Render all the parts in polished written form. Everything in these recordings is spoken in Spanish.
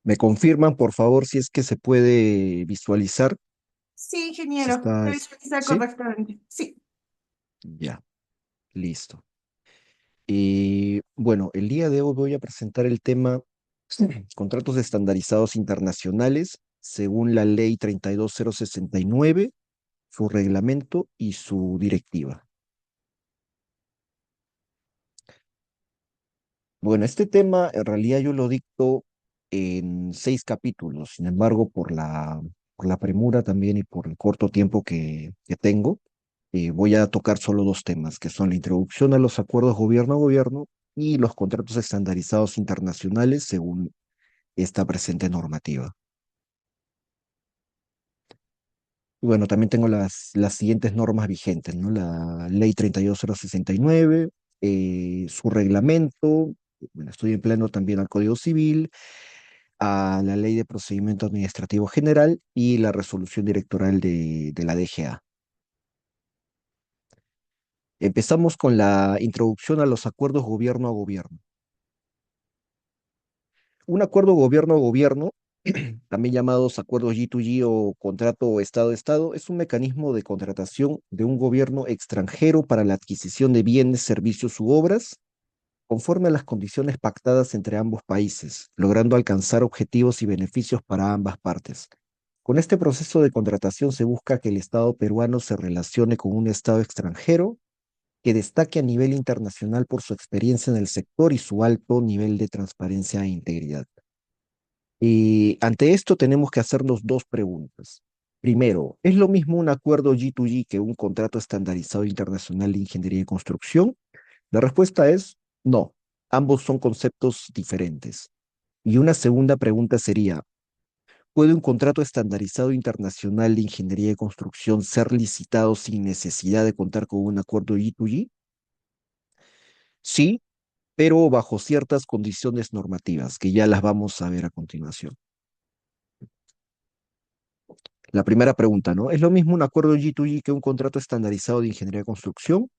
¿Me confirman, por favor, si es que se puede visualizar? Sí, Si ingeniero, está, se visualiza ¿sí? correctamente. Sí. Ya, listo. Y bueno, el día de hoy voy a presentar el tema contratos estandarizados internacionales según la Ley 32069, su reglamento y su directiva. Bueno, este tema en realidad yo lo dicto en 6 capítulos. Sin embargo, por la premura también y por el corto tiempo que tengo, voy a tocar solo 2 temas, que son la introducción a los acuerdos gobierno a gobierno y los contratos estandarizados internacionales según esta presente normativa. Y bueno, también tengo las siguientes normas vigentes, ¿no? La Ley 32069, su reglamento, bueno, estoy empleando también al Código Civil, a la Ley de Procedimiento Administrativo General y la resolución directoral de la DGA. Empezamos con la introducción a los acuerdos gobierno a gobierno. Un acuerdo gobierno a gobierno, también llamados acuerdos G2G o contrato Estado-Estado, es un mecanismo de contratación de un gobierno extranjero para la adquisición de bienes, servicios u obras conforme a las condiciones pactadas entre ambos países, logrando alcanzar objetivos y beneficios para ambas partes. Con este proceso de contratación se busca que el Estado peruano se relacione con un Estado extranjero que destaque a nivel internacional por su experiencia en el sector y su alto nivel de transparencia e integridad. Y ante esto tenemos que hacernos 2 preguntas. Primero, ¿es lo mismo un acuerdo G2G que un contrato estandarizado internacional de ingeniería y construcción? La respuesta es no, ambos son conceptos diferentes. Y una segunda pregunta sería, ¿puede un contrato estandarizado internacional de ingeniería y construcción ser licitado sin necesidad de contar con un acuerdo G2G? Sí, pero bajo ciertas condiciones normativas, que ya las vamos a ver a continuación. La primera pregunta, ¿no? ¿Es lo mismo un acuerdo G2G que un contrato estandarizado de ingeniería y construcción?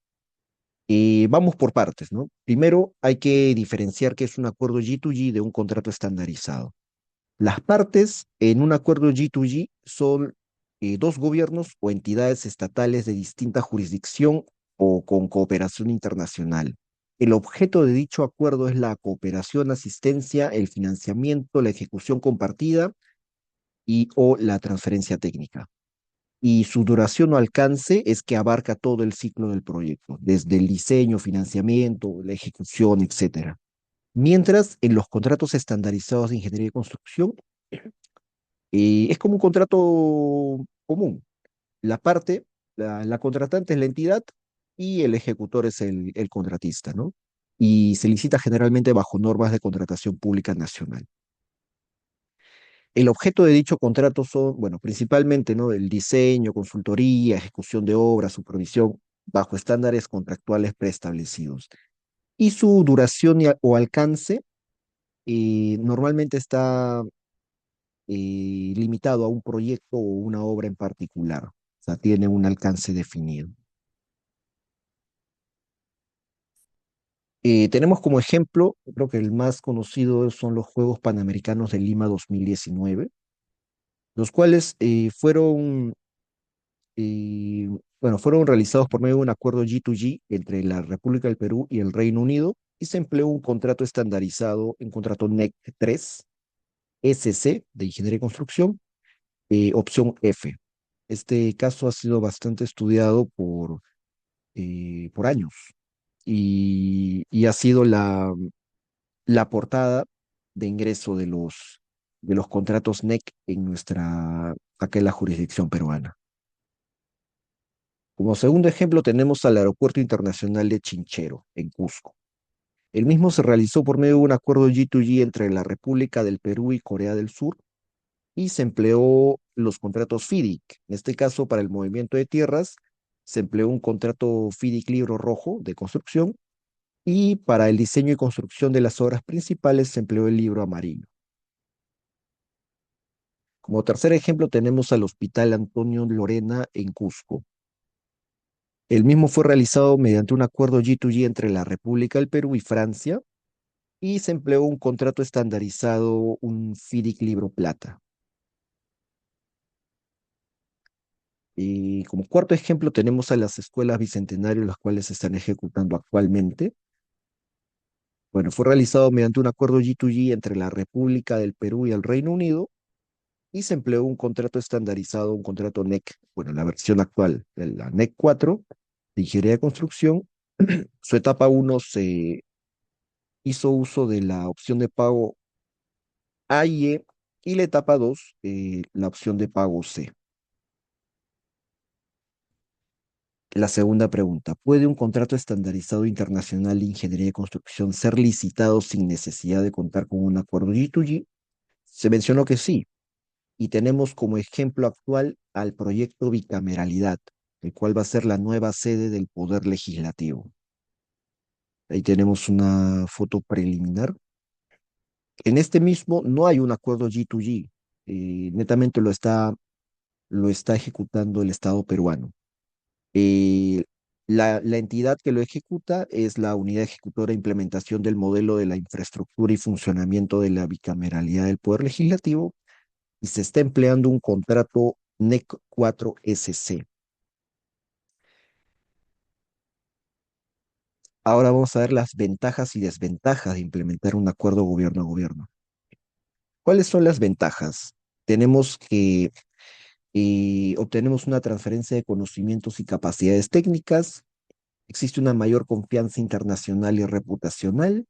Y vamos por partes, ¿no? Primero hay que diferenciar qué es un acuerdo G2G de un contrato estandarizado. Las partes en un acuerdo G2G son 2 gobiernos o entidades estatales de distinta jurisdicción o con cooperación internacional. El objeto de dicho acuerdo es la cooperación, asistencia, el financiamiento, la ejecución compartida y o la transferencia técnica. Y su duración o alcance es que abarca todo el ciclo del proyecto, desde el diseño, financiamiento, la ejecución, etcétera. Mientras en los contratos estandarizados de ingeniería y construcción, es como un contrato común. La parte, la contratante es la entidad y el ejecutor es el contratista, ¿no? Y se licita generalmente bajo normas de contratación pública nacional. El objeto de dicho contrato son, bueno, principalmente, ¿no? El diseño, consultoría, ejecución de obras, supervisión, bajo estándares contractuales preestablecidos. Y su duración o alcance normalmente está limitado a un proyecto o una obra en particular. O sea, tiene un alcance definido. Tenemos como ejemplo, creo que el más conocido son los Juegos Panamericanos de Lima 2019, los cuales eh, fueron realizados por medio de un acuerdo G2G entre la República del Perú y el Reino Unido y se empleó un contrato estandarizado, un contrato NEC 3, SC de Ingeniería y Construcción, opción F. Este caso ha sido bastante estudiado por años y ha sido la portada de ingreso de los contratos NEC acá en la jurisdicción peruana. Como segundo ejemplo tenemos al Aeropuerto Internacional de Chinchero, en Cusco. El mismo se realizó por medio de un acuerdo G2G entre la República del Perú y Corea del Sur y se empleó los contratos FIDIC. En este caso, para el movimiento de tierras, se empleó un contrato FIDIC Libro Rojo de construcción y para el diseño y construcción de las obras principales se empleó el libro amarillo. Como tercer ejemplo tenemos al Hospital Antonio Lorena en Cusco. El mismo fue realizado mediante un acuerdo G2G entre la República del Perú y Francia y se empleó un contrato estandarizado, un FIDIC libro plata. Y como cuarto ejemplo tenemos a las escuelas bicentenario, las cuales se están ejecutando actualmente. Bueno, fue realizado mediante un acuerdo G2G entre la República del Perú y el Reino Unido y se empleó un contrato estandarizado, un contrato NEC, bueno, la versión actual de la NEC 4 de Ingeniería de Construcción. Su etapa uno se hizo uso de la opción de pago A y E y la etapa 2 la opción de pago C. La segunda pregunta, ¿puede un contrato estandarizado internacional de ingeniería de construcción ser licitado sin necesidad de contar con un acuerdo G2G? Se mencionó que sí, y tenemos como ejemplo actual al proyecto Bicameralidad, el cual va a ser la nueva sede del Poder Legislativo. Ahí tenemos una foto preliminar. En este mismo no hay un acuerdo G2G, netamente lo está ejecutando el Estado peruano. Eh, la entidad que lo ejecuta es la Unidad Ejecutora de Implementación del Modelo de la Infraestructura y Funcionamiento de la Bicameralidad del Poder Legislativo y se está empleando un contrato NEC 4 SC. Ahora vamos a ver las ventajas y desventajas de implementar un acuerdo gobierno a gobierno. ¿Cuáles son las ventajas? Tenemos que obtenemos una transferencia de conocimientos y capacidades técnicas, existe una mayor confianza internacional y reputacional,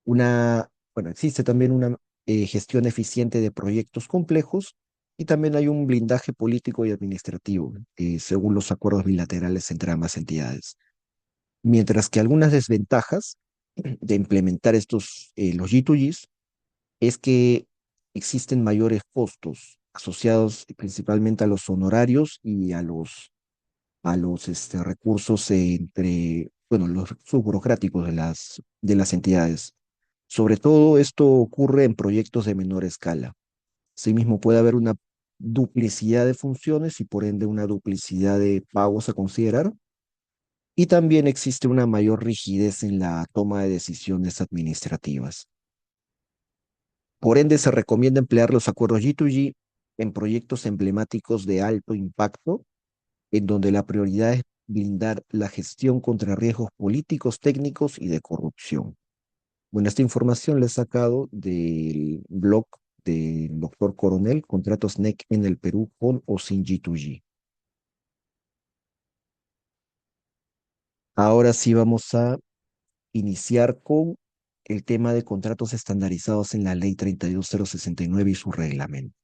bueno, existe también una gestión eficiente de proyectos complejos y también hay un blindaje político y administrativo, según los acuerdos bilaterales entre ambas entidades. Mientras que algunas desventajas de implementar los G2Gs, es que existen mayores costos asociados principalmente a los honorarios y a los recursos bueno, los recursos burocráticos de las entidades. Sobre todo esto ocurre en proyectos de menor escala. Asimismo, puede haber una duplicidad de funciones y por ende una duplicidad de pagos a considerar. Y también existe una mayor rigidez en la toma de decisiones administrativas. Por ende, se recomienda emplear los acuerdos G2G en proyectos emblemáticos de alto impacto, en donde la prioridad es blindar la gestión contra riesgos políticos, técnicos y de corrupción. Bueno, esta información la he sacado del blog del doctor Coronel, Contratos NEC en el Perú con o sin G2G. Ahora sí vamos a iniciar con el tema de contratos estandarizados en la Ley 32069 y su reglamento.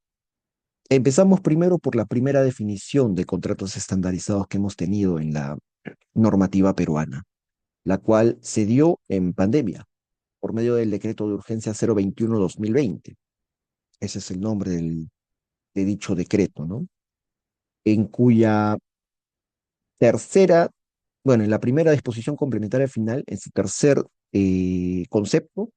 Empezamos primero por la primera definición de contratos estandarizados que hemos tenido en la normativa peruana, la cual se dio en pandemia por medio del decreto de urgencia 021-2020. Ese es el nombre de dicho decreto, ¿no? En cuya tercera, bueno, en la primera disposición complementaria final, en su tercer concepto,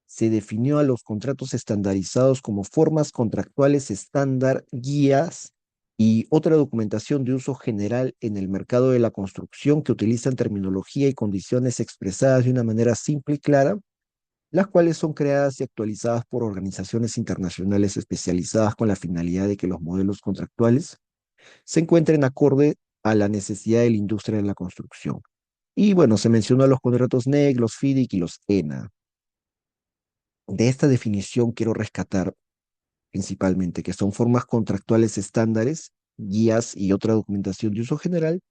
se definió a los contratos estandarizados como formas contractuales estándar, guías y otra documentación de uso general en el mercado de la construcción que utilizan terminología y condiciones expresadas de una manera simple y clara, las cuales son creadas y actualizadas por organizaciones internacionales especializadas con la finalidad de que los modelos contractuales se encuentren acorde a la necesidad de la industria de la construcción. Y bueno, se mencionó los contratos NEC, los FIDIC y los ENA. De esta definición quiero rescatar principalmente que son formas contractuales estándares, guías y otra documentación de uso general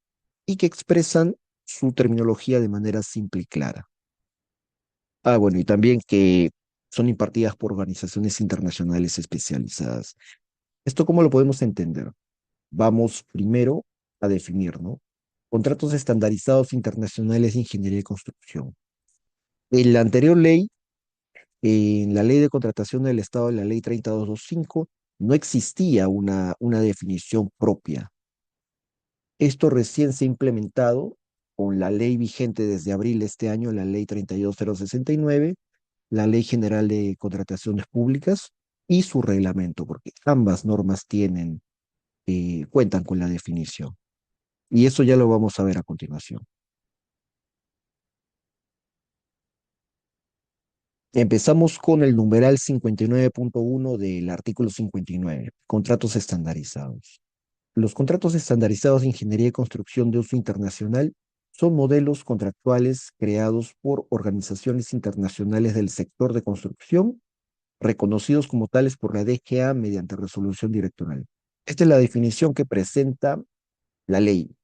y que expresan su terminología de manera simple y clara. Ah, bueno, y también que son impartidas por organizaciones internacionales especializadas. ¿Esto cómo lo podemos entender? Vamos primero a definir, ¿no? Contratos estandarizados internacionales de ingeniería y construcción. En la anterior ley, en la ley de contratación del Estado, en la ley 30225, no existía una definición propia. Esto recién se ha implementado con la ley vigente desde abril de este año, la ley 32069, la ley general de contrataciones públicas y su reglamento, porque ambas normas cuentan con la definición. Y eso ya lo vamos a ver a continuación. Empezamos con el numeral 59.1 del artículo 59, contratos estandarizados. Los contratos estandarizados de ingeniería y construcción de uso internacional son modelos contractuales creados por organizaciones internacionales del sector de construcción, reconocidos como tales por la DGA mediante resolución directoral. Esta es la definición que presenta la ley.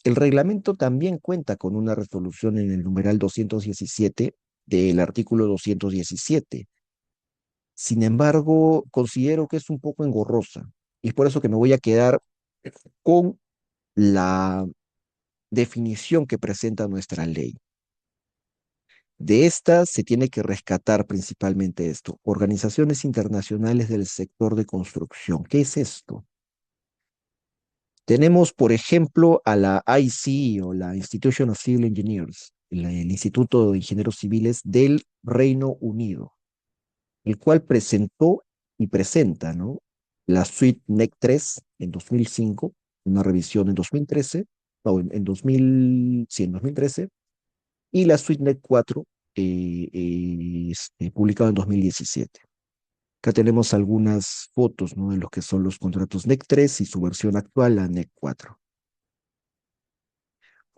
El reglamento también cuenta con una resolución en el numeral 217 del artículo 217. Sin embargo, considero que es un poco engorrosa y es por eso que me voy a quedar con la definición que presenta nuestra ley. De esta se tiene que rescatar principalmente esto, organizaciones internacionales del sector de construcción. ¿Qué es esto? Tenemos, por ejemplo, a la IC o la Institution of Civil Engineers, el Instituto de Ingenieros Civiles del Reino Unido, el cual presentó y presenta, ¿no? La suite NEC 3 en 2005, una revisión en 2013, no, en 2000, sí, en 2013, y la suite NEC 4, publicado en 2017. Acá tenemos algunas fotos, ¿no? De lo que son los contratos NEC 3 y su versión actual, la NEC 4.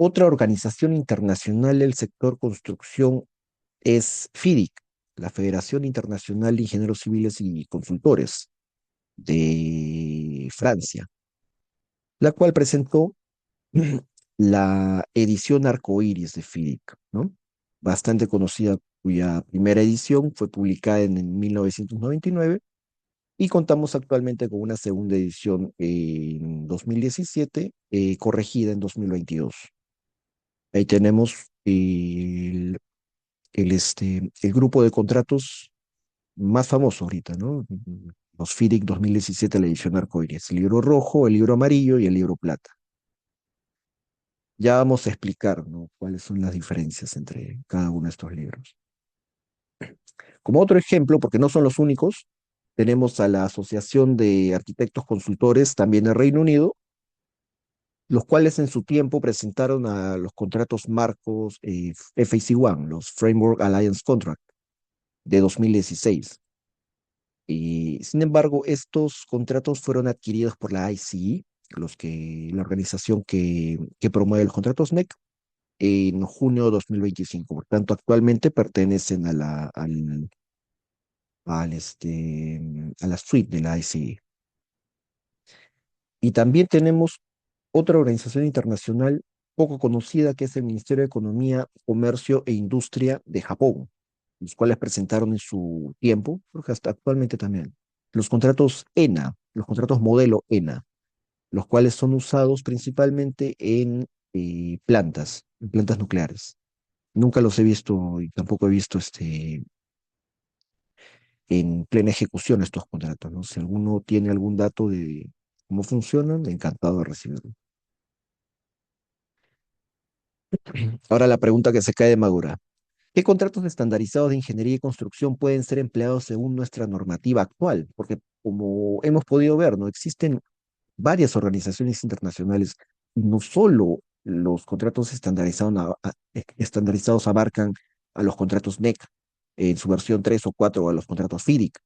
Otra organización internacional del sector construcción es FIDIC, la Federación Internacional de Ingenieros Civiles y Consultores de Francia, la cual presentó la edición arcoíris de FIDIC, ¿no? Bastante conocida, cuya primera edición fue publicada en 1999 y contamos actualmente con una segunda edición en 2017, corregida en 2022. Ahí tenemos el grupo de contratos más famoso ahorita, ¿no? Los FIDIC 2017, la edición arcoíris, el libro rojo, el libro amarillo y el libro plata. Ya vamos a explicar, ¿no? Cuáles son las diferencias entre cada uno de estos libros. Como otro ejemplo, porque no son los únicos, tenemos a la Asociación de Arquitectos Consultores, también del Reino Unido, los cuales en su tiempo presentaron a los contratos marcos FAC1, los Framework Alliance Contract de 2016. Y, sin embargo, estos contratos fueron adquiridos por la ICE, la organización que promueve los contratos NEC, en junio de 2025. Por tanto, actualmente pertenecen a la suite de la ICE. Y también tenemos otra organización internacional poco conocida que es el Ministerio de Economía, Comercio e Industria de Japón, los cuales presentaron en su tiempo, creo que hasta actualmente también, los contratos ENA, los contratos modelo ENA, los cuales son usados principalmente en plantas nucleares. Nunca los he visto y tampoco he visto en plena ejecución estos contratos, ¿no? Si alguno tiene algún dato de cómo funcionan, encantado de recibirlo. Ahora la pregunta que se cae de madura. ¿Qué contratos estandarizados de ingeniería y construcción pueden ser empleados según nuestra normativa actual? Porque como hemos podido ver, ¿no? Existen varias organizaciones internacionales y no solo los contratos estandarizados abarcan a los contratos NEC en su versión 3 o 4 o a los contratos FIDIC,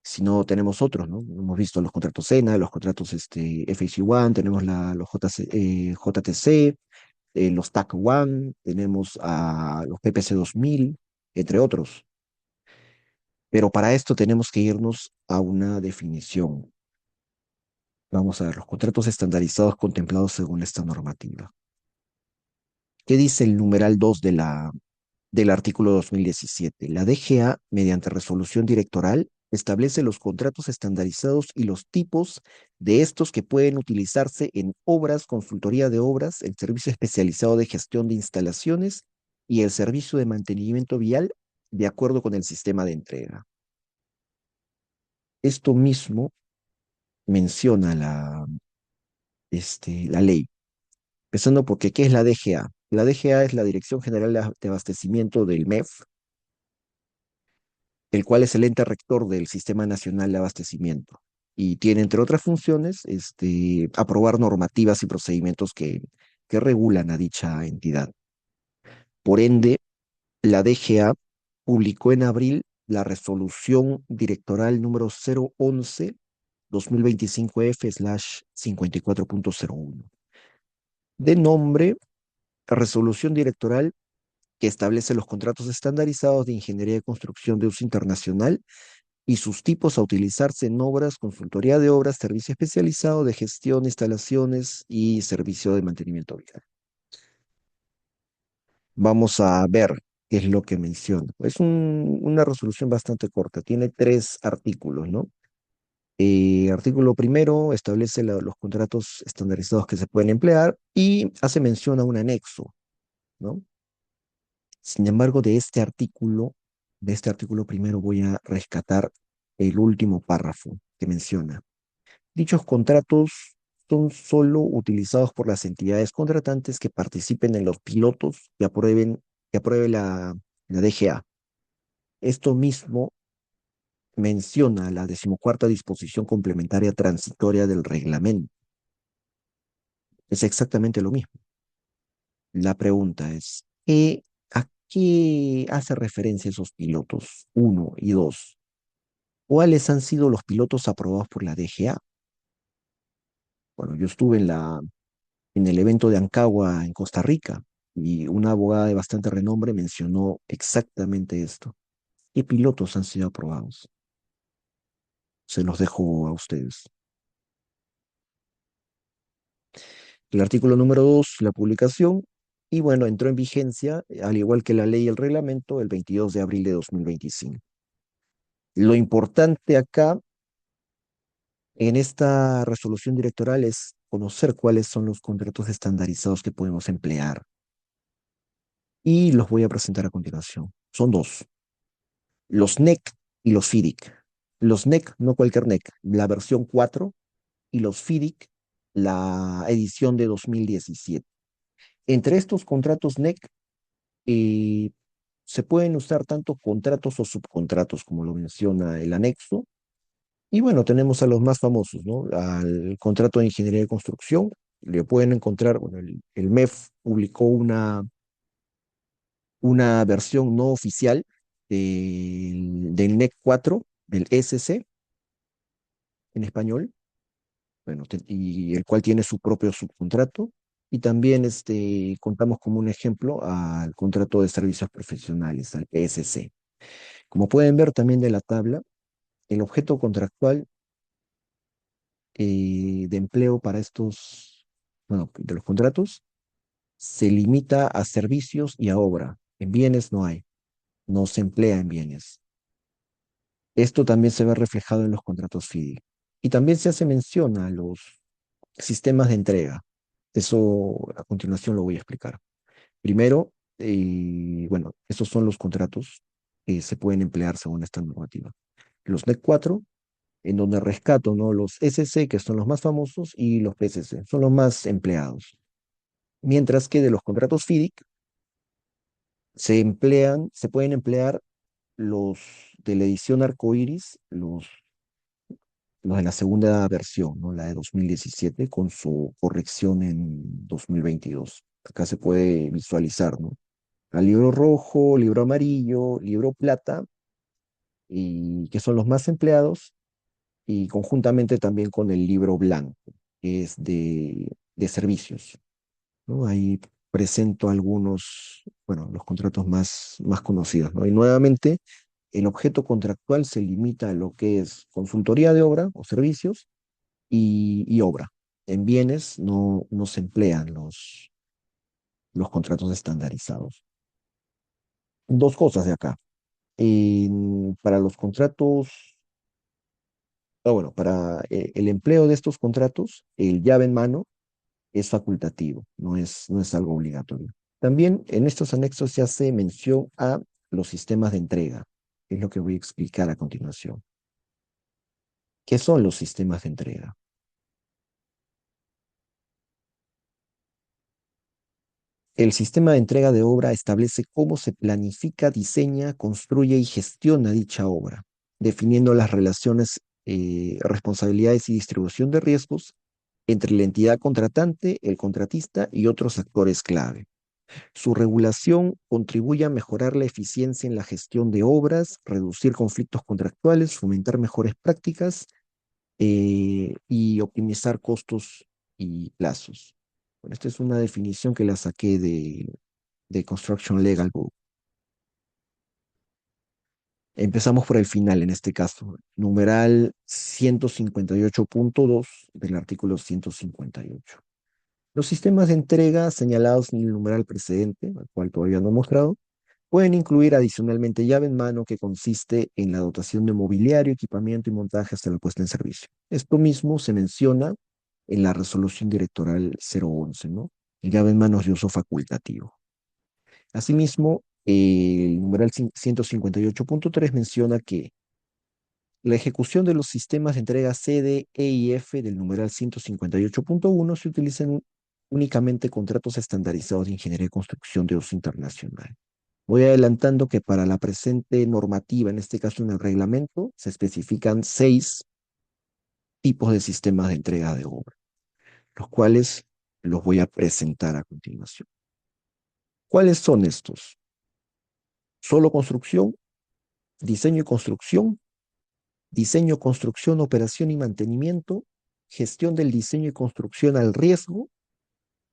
sino tenemos otros, ¿no? Hemos visto los contratos SENA, los contratos FHC1, tenemos los JTC, los TAC1, tenemos a los PPC 2000, entre otros. Pero para esto tenemos que irnos a una definición. Vamos a ver los contratos estandarizados contemplados según esta normativa. ¿Qué dice el numeral 2 del artículo 2017? La DGA, mediante resolución directoral, establece los contratos estandarizados y los tipos de estos que pueden utilizarse en obras, consultoría de obras, el servicio especializado de gestión de instalaciones y el servicio de mantenimiento vial de acuerdo con el sistema de entrega. Esto mismo menciona la ley. Empezando porque, ¿qué es la DGA? La DGA es la Dirección General de Abastecimiento del MEF, el cual es el ente rector del Sistema Nacional de Abastecimiento. Y tiene, entre otras funciones, aprobar normativas y procedimientos que regulan a dicha entidad. Por ende, la DGA publicó en abril la resolución directoral número 011 2025F/54.01, de nombre Resolución Directoral que establece los contratos estandarizados de ingeniería de construcción de uso internacional y sus tipos a utilizarse en obras, consultoría de obras, servicio especializado de gestión, instalaciones y servicio de mantenimiento vial. Vamos a ver qué es lo que menciona. Es una resolución bastante corta, tiene 3 artículos, ¿no? Artículo primero establece los contratos estandarizados que se pueden emplear y hace mención a un anexo, ¿no? Sin embargo, de este artículo primero voy a rescatar el último párrafo que menciona. Dichos contratos son solo utilizados por las entidades contratantes que participen en los pilotos que apruebe la DGA. Esto mismo menciona la 14ª disposición complementaria transitoria del reglamento. Es exactamente lo mismo. La pregunta es, ¿a qué hace referencia esos pilotos? Uno y dos. ¿Cuáles han sido los pilotos aprobados por la DGA? Bueno, yo estuve en el evento de Ancagua en Costa Rica y una abogada de bastante renombre mencionó exactamente esto. ¿Qué pilotos han sido aprobados? Se los dejo a ustedes. El artículo número 2, la publicación, y bueno, entró en vigencia, al igual que la ley y el reglamento, el 22 de abril de 2025. Lo importante acá en esta resolución directoral es conocer cuáles son los contratos estandarizados que podemos emplear y los voy a presentar a continuación. Son dos, los NEC y los FIDIC. Los NEC, no cualquier NEC, la versión 4 y los FIDIC, la edición de 2017. Entre estos contratos NEC eh, se pueden usar tanto contratos o subcontratos, como lo menciona el anexo. Y bueno, tenemos a los más famosos, ¿no? Al contrato de ingeniería de construcción. Le pueden encontrar, bueno, el MEF publicó una versión no oficial del NEC 4, del SC en español, bueno, y el cual tiene su propio subcontrato. Y también contamos como un ejemplo al contrato de servicios profesionales, al PSC. Como pueden ver también de la tabla, el objeto contractual de empleo para estos, bueno, de los contratos, se limita a servicios y a obra. En bienes no hay, no se emplea en bienes. Esto también se ve reflejado en los contratos FIDI. Y también se hace mención a los sistemas de entrega. Eso a continuación lo voy a explicar. Primero, bueno, estos son los contratos que se pueden emplear según esta normativa. Los NEC 4, en donde rescato, ¿no? Los SC, que son los más famosos, y los PSC, son los más empleados. Mientras que de los contratos FIDIC se pueden emplear los de la edición arcoíris, los de la segunda versión, ¿no? La de 2017, con su corrección en 2022. Acá se puede visualizar, ¿no? El libro rojo, libro amarillo, libro plata, y que son los más empleados, y conjuntamente también con el libro blanco, que es de servicios, ¿no? Ahí presento algunos, bueno, los contratos más conocidos, ¿no? Y nuevamente, el objeto contractual se limita a lo que es consultoría de obra o servicios y obra. En bienes no se emplean los contratos estandarizados. Dos cosas de acá. Para los contratos, bueno, para el empleo de estos contratos, el llave en mano es facultativo, no es algo obligatorio. También en estos anexos se hace mención a los sistemas de entrega, que es lo que voy a explicar a continuación. ¿Qué son los sistemas de entrega? El sistema de entrega de obra establece cómo se planifica, diseña, construye y gestiona dicha obra, definiendo las relaciones, responsabilidades y distribución de riesgos entre la entidad contratante, el contratista y otros actores clave. Su regulación contribuye a mejorar la eficiencia en la gestión de obras, reducir conflictos contractuales, fomentar mejores prácticas y optimizar costos y plazos. Bueno, esta es una definición que la saqué de Construction Legal Book. Empezamos por el final, en este caso, numeral 158.2 del artículo 158. Los sistemas de entrega señalados en el numeral precedente, al cual todavía no he mostrado, pueden incluir adicionalmente llave en mano que consiste en la dotación de mobiliario, equipamiento y montaje hasta la puesta en servicio. Esto mismo se menciona en la resolución directoral 011, ¿no? El llave en mano es de uso facultativo. Asimismo, el numeral 158.3 menciona que la ejecución de los sistemas de entrega C, D, E y F del numeral 158.1 se utilizan únicamente contratos estandarizados de ingeniería y construcción de uso internacional. Voy adelantando que para la presente normativa, en este caso en el reglamento, se especifican 6 tipos de sistemas de entrega de obra, los cuales los voy a presentar a continuación. ¿Cuáles son estos? Solo construcción, diseño y construcción, diseño, construcción, operación y mantenimiento, gestión del diseño y construcción al riesgo,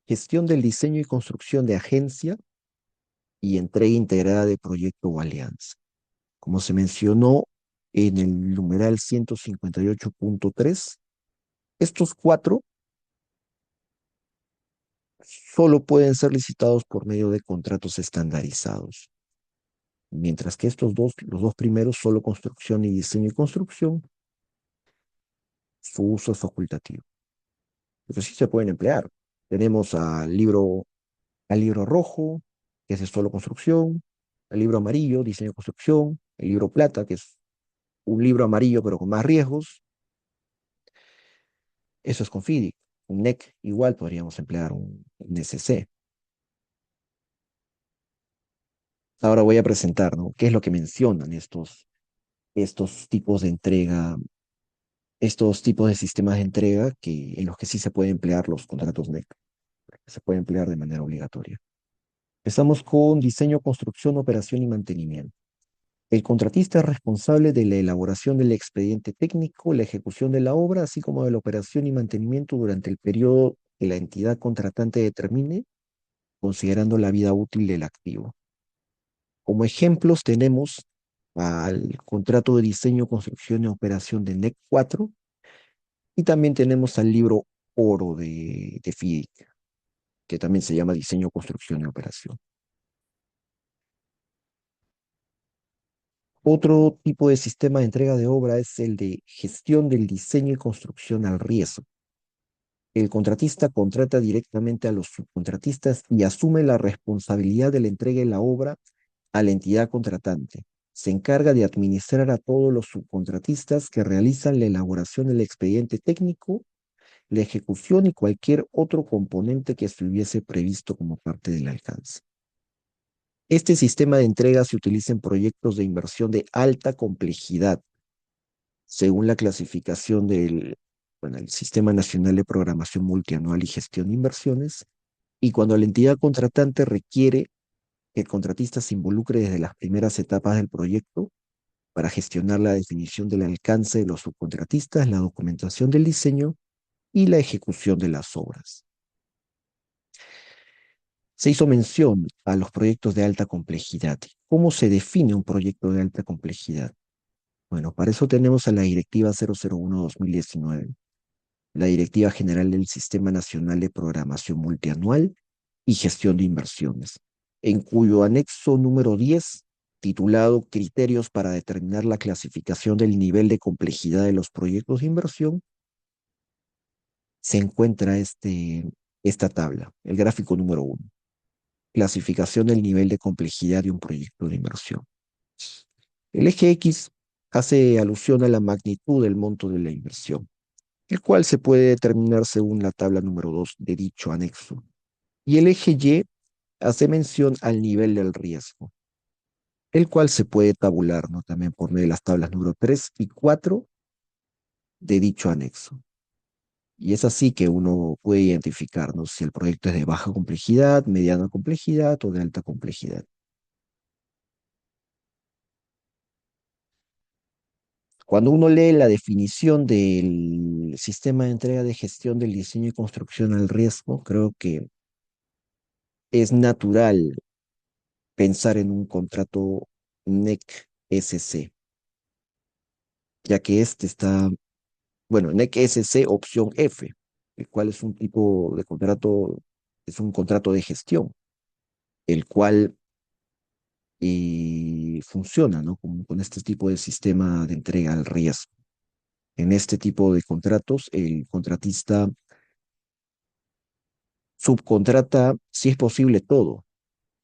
gestión del diseño y construcción de agencia y entrega integrada de proyecto o alianza. Como se mencionó en el numeral 158.3, estos 4 solo pueden ser licitados por medio de contratos estandarizados, mientras que los dos primeros, solo construcción y diseño y construcción, su uso es facultativo, pero sí se pueden emplear. Tenemos al libro rojo, que es de solo construcción, al libro amarillo, diseño y construcción, el libro plata, que es un libro amarillo pero con más riesgos. Eso es con FIDIC. Un NEC igual podríamos emplear un SC. Ahora voy a presentar, ¿no? ¿Qué es lo que mencionan estos tipos de entrega, estos tipos de sistemas de entrega en los que sí se pueden emplear los contratos NEC, que se puede emplear de manera obligatoria? Empezamos con diseño, construcción, operación y mantenimiento. El contratista es responsable de la elaboración del expediente técnico, la ejecución de la obra, así como de la operación y mantenimiento durante el periodo que la entidad contratante determine, considerando la vida útil del activo. Como ejemplos tenemos al contrato de diseño, construcción y operación de NEC 4 y también tenemos al libro oro de FIDIC, que también se llama diseño, construcción y operación. Otro tipo de sistema de entrega de obra es el de gestión del diseño y construcción al riesgo. El contratista contrata directamente a los subcontratistas y asume la responsabilidad de la entrega de la obra a la entidad contratante. Se encarga de administrar a todos los subcontratistas que realizan la elaboración del expediente técnico, la ejecución y cualquier otro componente que estuviese previsto como parte del alcance. Este sistema de entrega se utiliza en proyectos de inversión de alta complejidad, según la clasificación el Sistema Nacional de Programación Multianual y Gestión de Inversiones, y cuando la entidad contratante requiere que el contratista se involucre desde las primeras etapas del proyecto para gestionar la definición del alcance de los subcontratistas, la documentación del diseño y la ejecución de las obras. Se hizo mención a los proyectos de alta complejidad. ¿Cómo se define un proyecto de alta complejidad? Bueno, para eso tenemos a la Directiva 001-2019, la Directiva General del Sistema Nacional de Programación Multianual y Gestión de Inversiones, en cuyo anexo número 10, titulado Criterios para determinar la clasificación del nivel de complejidad de los proyectos de inversión, se encuentra esta tabla, el gráfico número 1, clasificación del nivel de complejidad de un proyecto de inversión. El eje X hace alusión a la magnitud del monto de la inversión, el cual se puede determinar según la tabla número 2 de dicho anexo. Y el eje Y hace mención al nivel del riesgo, el cual se puede tabular, ¿no? También por medio de las tablas número 3 y 4 de dicho anexo. Y es así que uno puede identificar, ¿no? Si el proyecto es de baja complejidad, mediana complejidad o de alta complejidad. Cuando uno lee la definición del sistema de entrega de gestión del diseño y construcción al riesgo, creo que es natural pensar en un contrato NEC-SC, ya que este está, bueno, NEC-SC opción F, el cual es un tipo de contrato, es un contrato de gestión, el cual funciona, ¿no? Con este tipo de sistema de entrega al riesgo. En este tipo de contratos, el contratista subcontrata, si es posible, todo,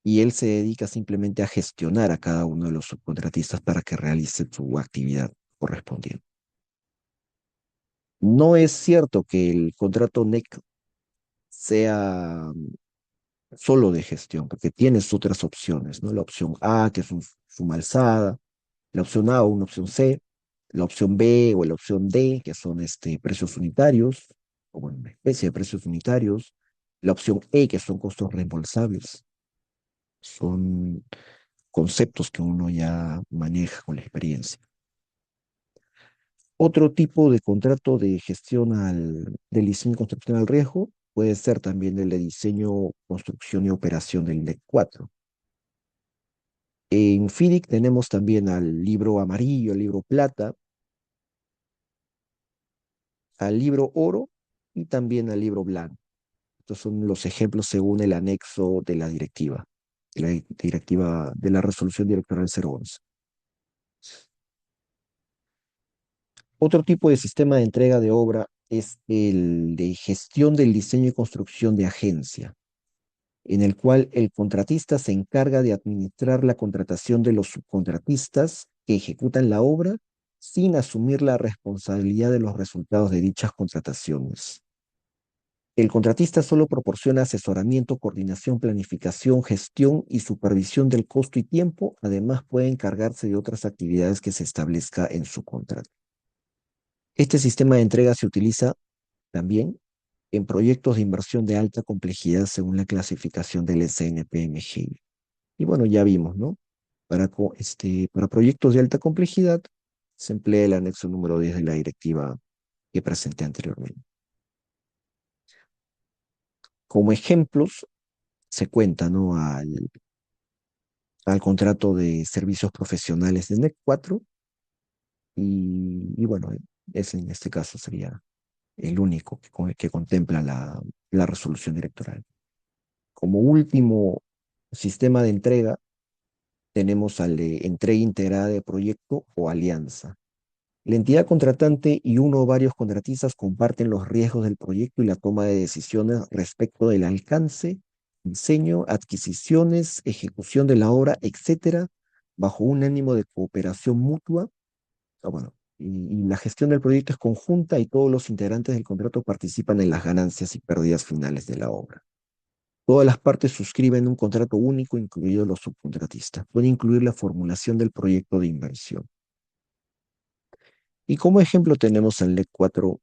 y él se dedica simplemente a gestionar a cada uno de los subcontratistas para que realice su actividad correspondiente. No es cierto que el contrato NEC sea solo de gestión, porque tienes otras opciones, ¿no? La opción A, que es un suma alzada, la opción A o una opción C, la opción B o la opción D, que son precios unitarios, o bueno, una especie de precios unitarios, la opción E, que son costos reembolsables. Son conceptos que uno ya maneja con la experiencia. Otro tipo de contrato de gestión del diseño y construcción al riesgo puede ser también el de diseño, construcción y operación del NEC 4. En FIDIC tenemos también al libro amarillo, al libro plata, al libro oro y también al libro blanco. Estos son los ejemplos según el anexo de la directiva de la resolución directoral 011. Otro tipo de sistema de entrega de obra es el de gestión del diseño y construcción de agencia, en el cual el contratista se encarga de administrar la contratación de los subcontratistas que ejecutan la obra sin asumir la responsabilidad de los resultados de dichas contrataciones. El contratista solo proporciona asesoramiento, coordinación, planificación, gestión y supervisión del costo y tiempo. Además, puede encargarse de otras actividades que se establezca en su contrato. Este sistema de entrega se utiliza también en proyectos de inversión de alta complejidad según la clasificación del SNP-MGI. Y bueno, ya vimos, ¿no? Para proyectos de alta complejidad se emplea el anexo número 10 de la directiva que presenté anteriormente. Como ejemplos, se cuenta, ¿no? Al contrato de servicios profesionales de NEC 4 y bueno, ese en este caso sería el único que contempla la resolución directoral. Como último sistema de entrega, tenemos al de entrega integrada de proyecto o alianza. La entidad contratante y uno o varios contratistas comparten los riesgos del proyecto y la toma de decisiones respecto del alcance, diseño, adquisiciones, ejecución de la obra, etcétera, bajo un ánimo de cooperación mutua. Bueno, y la gestión del proyecto es conjunta y todos los integrantes del contrato participan en las ganancias y pérdidas finales de la obra. Todas las partes suscriben un contrato único, incluidos los subcontratistas. Puede incluir la formulación del proyecto de inversión. Y como ejemplo tenemos el NEC 4,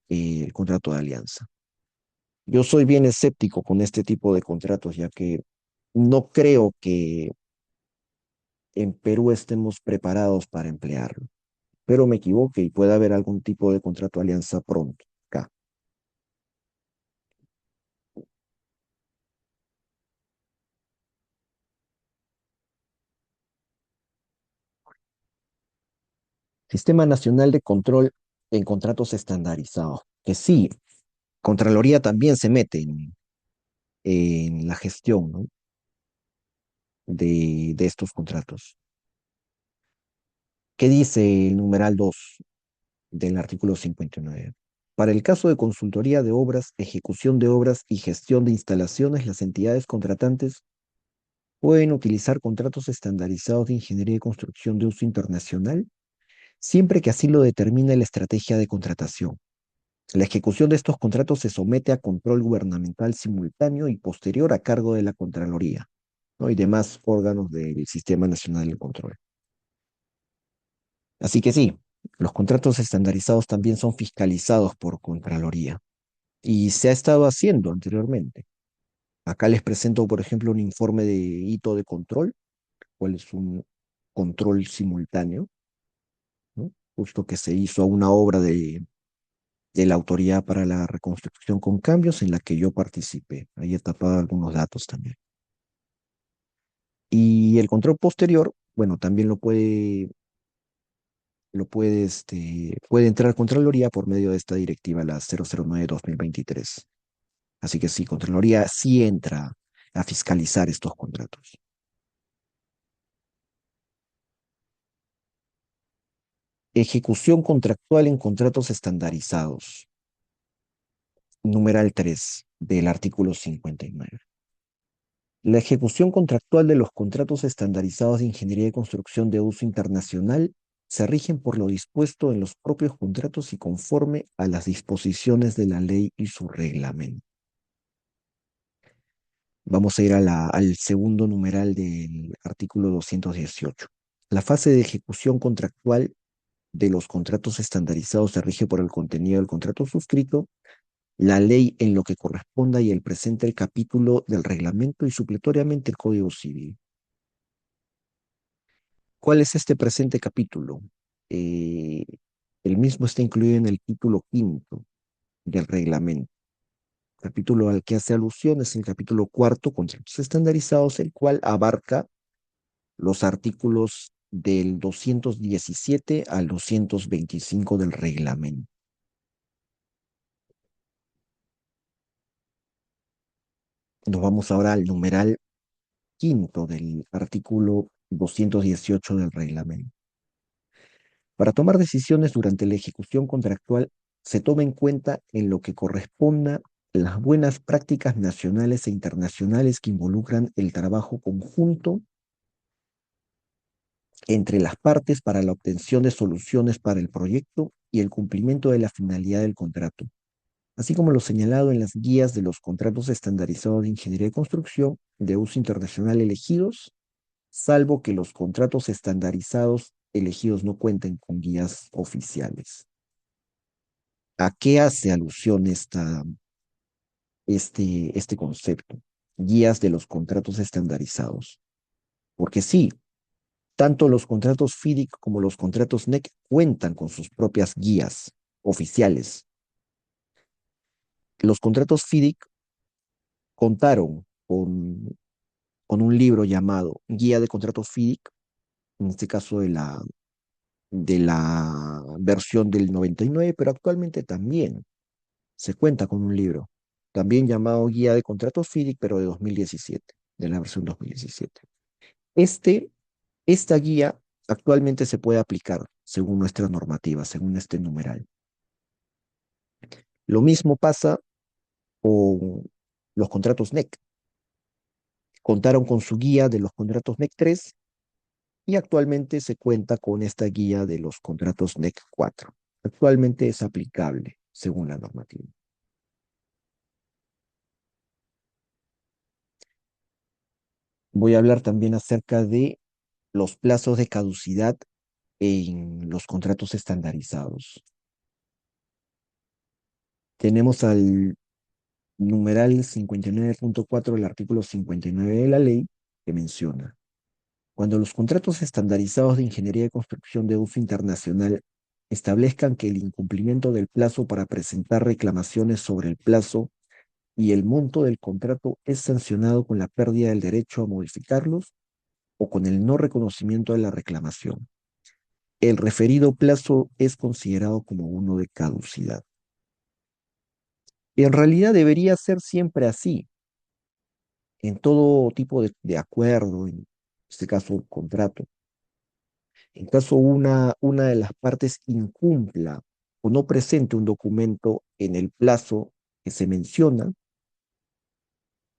el contrato de alianza. Yo soy bien escéptico con este tipo de contratos, ya que no creo que en Perú estemos preparados para emplearlo. Pero me equivoque y puede haber algún tipo de contrato de alianza pronto acá. Sistema Nacional de Control en Contratos Estandarizados. Que sí, Contraloría también se mete en la gestión, ¿no? de estos contratos. ¿Qué dice el numeral 2 del artículo 59? Para el caso de consultoría de obras, ejecución de obras y gestión de instalaciones, las entidades contratantes pueden utilizar contratos estandarizados de ingeniería y construcción de uso internacional, siempre que así lo determine la estrategia de contratación. La ejecución de estos contratos se somete a control gubernamental simultáneo y posterior a cargo de la Contraloría, ¿no? Y demás órganos del Sistema Nacional de Control. Así que sí, los contratos estandarizados también son fiscalizados por Contraloría. y se ha estado haciendo anteriormente. Acá les presento, por ejemplo, un informe de hito de control, cuál es un control simultáneo, ¿no? Justo que se hizo a una obra de la Autoridad para la Reconstrucción con Cambios en la que yo participé. Ahí he tapado algunos datos también. Y el control posterior, bueno, también puede entrar a Contraloría por medio de esta directiva, la 009/2023. Así que sí, Contraloría sí entra a fiscalizar estos contratos. Ejecución contractual en contratos estandarizados. Numeral 3 del artículo 59. La ejecución contractual de los contratos estandarizados de ingeniería y construcción de uso internacional se rigen por lo dispuesto en los propios contratos y conforme a las disposiciones de la ley y su reglamento. Vamos a ir al segundo numeral del artículo 218. La fase de ejecución contractual de los contratos estandarizados se rige por el contenido del contrato suscrito, la ley en lo que corresponda y el presente el capítulo del reglamento y supletoriamente el Código Civil. ¿Cuál es este presente capítulo? Eh, el mismo está incluido en el título quinto del reglamento. Capítulo al que hace alusión es el capítulo cuarto, contratos estandarizados, el cual abarca los artículos del 217 al 225 del reglamento. Nos vamos ahora al numeral quinto del artículo 218 del reglamento. Para tomar decisiones durante la ejecución contractual, se toma en cuenta en lo que corresponda las buenas prácticas nacionales e internacionales que involucran el trabajo conjunto entre las partes para la obtención de soluciones para el proyecto y el cumplimiento de la finalidad del contrato, así como lo señalado en las guías de los contratos estandarizados de ingeniería y construcción de uso internacional elegidos, salvo que los contratos estandarizados elegidos no cuenten con guías oficiales. ¿A qué hace alusión este concepto? Guías de los contratos estandarizados. Porque sí, tanto los contratos FIDIC como los contratos NEC cuentan con sus propias guías oficiales. Los contratos FIDIC contaron con un libro llamado Guía de Contratos FIDIC, en este caso de la versión del 99, pero actualmente también se cuenta con un libro, también llamado Guía de Contratos FIDIC, pero de 2017, de la versión 2017. Este, esta guía actualmente se puede aplicar según nuestra normativa, según este numeral. Lo mismo pasa con los contratos NEC. Contaron con su guía de los contratos NEC 3 y actualmente se cuenta con esta guía de los contratos NEC 4. Actualmente es aplicable según la normativa. Voy a hablar también acerca de los plazos de caducidad en los contratos estandarizados. Tenemos al numeral 59.4 del artículo 59 de la ley que menciona, cuando los contratos estandarizados de ingeniería y construcción de uso internacional establezcan que el incumplimiento del plazo para presentar reclamaciones sobre el plazo y el monto del contrato es sancionado con la pérdida del derecho a modificarlos o con el no reconocimiento de la reclamación. El referido plazo es considerado como uno de caducidad. Y en realidad debería ser siempre así, en todo tipo de acuerdo, en este caso contrato. En caso una de las partes incumpla o no presente un documento en el plazo que se menciona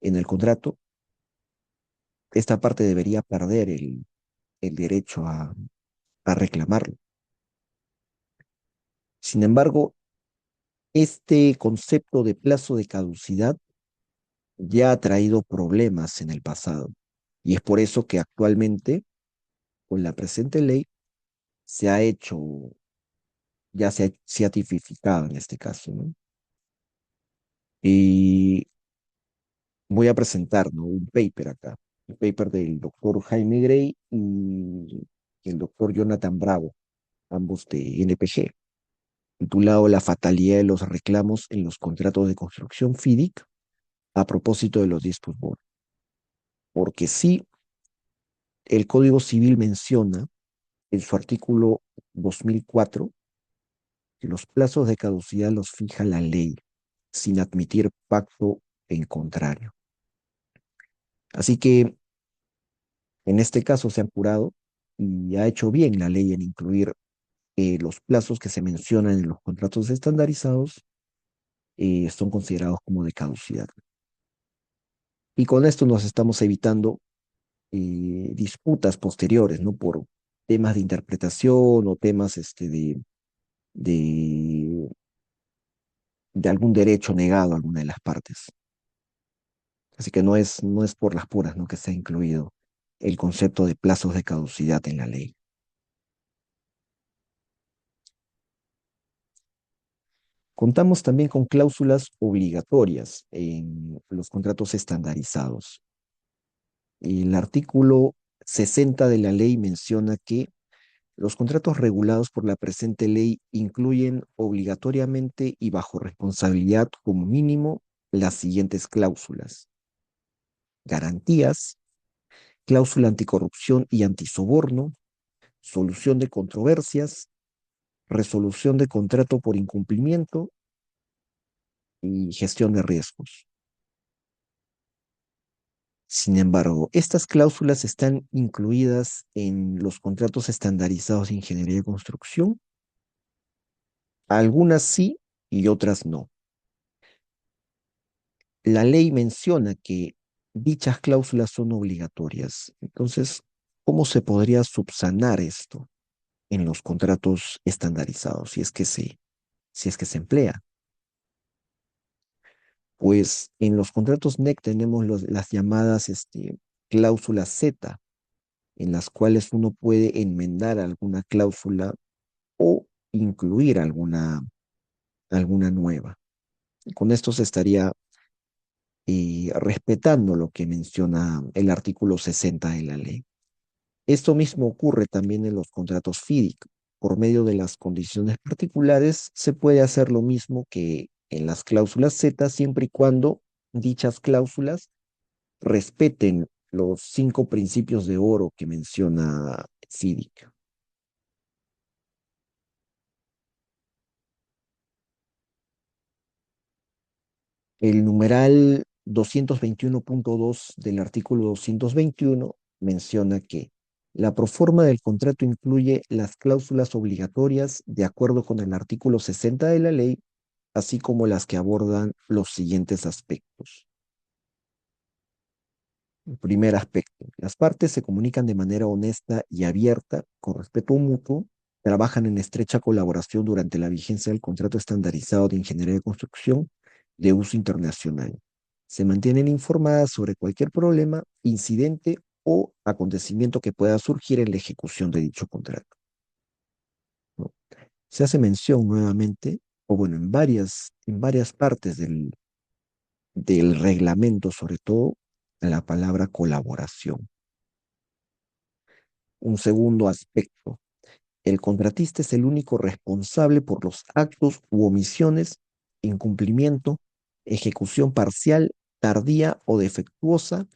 en el contrato, esta parte debería perder el derecho a reclamarlo. Sin embargo, este concepto de plazo de caducidad ya ha traído problemas en el pasado. Y es por eso que actualmente, con la presente ley, se ha hecho, ya se ha tipificado en este caso, ¿no? Y voy a presentar, ¿no? Un paper acá, un paper del doctor Jaime Gray y el doctor Jonathan Bravo, ambos de NPG, titulado La fatalidad de los reclamos en los contratos de construcción FIDIC a propósito de los dispute board. Porque sí, el Código Civil menciona en su artículo 2004 que los plazos de caducidad los fija la ley, sin admitir pacto en contrario. Así que en este caso se ha apurado y ha hecho bien la ley en incluir los plazos que se mencionan en los contratos estandarizados son considerados como de caducidad. Y con esto nos estamos evitando disputas posteriores, ¿no? Por temas de interpretación o temas de, de algún derecho negado a alguna de las partes. Así que no es por las puras, ¿no? Que se ha incluido el concepto de plazos de caducidad en la ley. Contamos también con cláusulas obligatorias en los contratos estandarizados. El artículo 60 de la ley menciona que los contratos regulados por la presente ley incluyen obligatoriamente y bajo responsabilidad como mínimo las siguientes cláusulas: garantías, cláusula anticorrupción y antisoborno, solución de controversias, resolución de contrato por incumplimiento y gestión de riesgos. Sin embargo, estas cláusulas están incluidas en los contratos estandarizados de ingeniería de construcción. Algunas sí y otras no. La ley menciona que dichas cláusulas son obligatorias. Entonces, ¿cómo se podría subsanar esto en los contratos estandarizados si es que se emplea? Pues en los contratos NEC tenemos las llamadas cláusulas Z, en las cuales uno puede enmendar alguna cláusula o incluir alguna nueva. Con esto se estaría respetando lo que menciona el artículo 60 de la ley. Esto mismo ocurre también en los contratos FIDIC. Por medio de las condiciones particulares se puede hacer lo mismo que en las cláusulas Z, siempre y cuando dichas cláusulas respeten los 5 principios de oro que menciona FIDIC. El numeral 221.2 del artículo 221 menciona que la proforma del contrato incluye las cláusulas obligatorias de acuerdo con el artículo 60 de la ley, así como las que abordan los siguientes aspectos. El primer aspecto: las partes se comunican de manera honesta y abierta, con respeto mutuo, trabajan en estrecha colaboración durante la vigencia del contrato estandarizado de ingeniería de construcción de uso internacional. Se mantienen informadas sobre cualquier problema, incidente o acontecimiento que pueda surgir en la ejecución de dicho contrato, ¿no? Se hace mención nuevamente, o bueno, en varias partes del reglamento, sobre todo, a la palabra colaboración. Un segundo aspecto: el contratista es el único responsable por los actos u omisiones, incumplimiento, ejecución parcial, tardía o defectuosa